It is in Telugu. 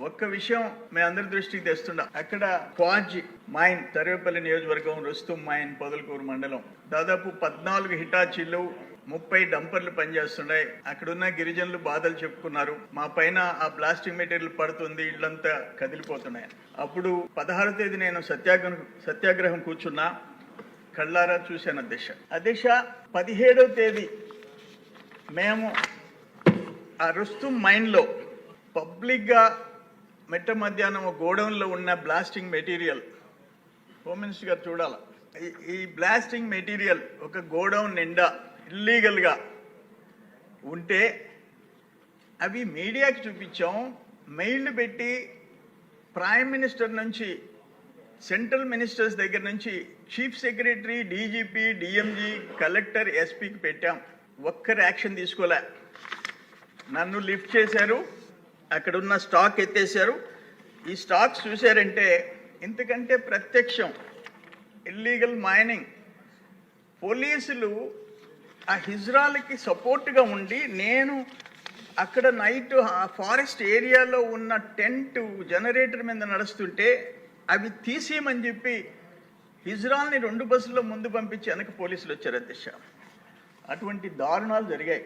ఒక్క విషయం మీ అందరి దృష్టికి తెస్తున్నా. అక్కడ క్వాజ్ మైన్, సర్వేపల్లి నియోజకవర్గం, రుస్తుం మైన్, పొదలకూరు మండలం, దాదాపు 14 హిటాచీలు, 30 డంపర్లు పనిచేస్తున్నాయి. అక్కడున్న గిరిజనులు బాధలు చెప్పుకున్నారు. మా పైన ఆ ప్లాస్టిక్ మెటీరియల్ పడుతుంది, ఇళ్లంతా కదిలిపోతున్నాయి. అప్పుడు 16వ తేదీ నేను సత్యాగ్రహం కూర్చున్నా, కళ్ళారా చూశాను అధ్యక్ష. 17వ తేదీ మేము ఆ రుస్తుం మైన్లో పబ్లిక్గా మెట్ట మధ్యాహ్నం గోడౌన్లో ఉన్న బ్లాస్టింగ్ మెటీరియల్, హోమ్ మినిస్టర్ గారు చూడాల, ఈ బ్లాస్టింగ్ మెటీరియల్ ఒక గోడౌన్ నిండా ఇల్లీగల్గా ఉంటే అవి మీడియాకి చూపించాం. మెయిల్లు పెట్టి ప్రైమ్ మినిస్టర్ నుంచి, సెంట్రల్ మినిస్టర్స్ దగ్గర నుంచి, chief secretary, DGP, DMG, collector, ఎస్పీకి పెట్టాం. ఒక్కరు యాక్షన్ తీసుకోలే. నన్ను లిఫ్ట్ చేశారు, అక్కడున్న స్టాక్ ఎత్తేసారు. ఈ స్టాక్స్ చూశారంటే ఇంతకంటే ప్రత్యక్షం ఇల్లీగల్ మైనింగ్. పోలీసులు ఆ హిజ్రాలకి సపోర్ట్గా ఉండి, నేను అక్కడ నైట్ ఆ ఫారెస్ట్ ఏరియాలో ఉన్న టెంట్ జనరేటర్ మీద నడుస్తుంటే అవి తీసేయమని చెప్పి హిజ్రాల్ని 2 బస్సుల్లో ముందు పంపించి వెనక పోలీసులు వచ్చారు అధ్యక్ష. అటువంటి దారుణాలు జరిగాయి.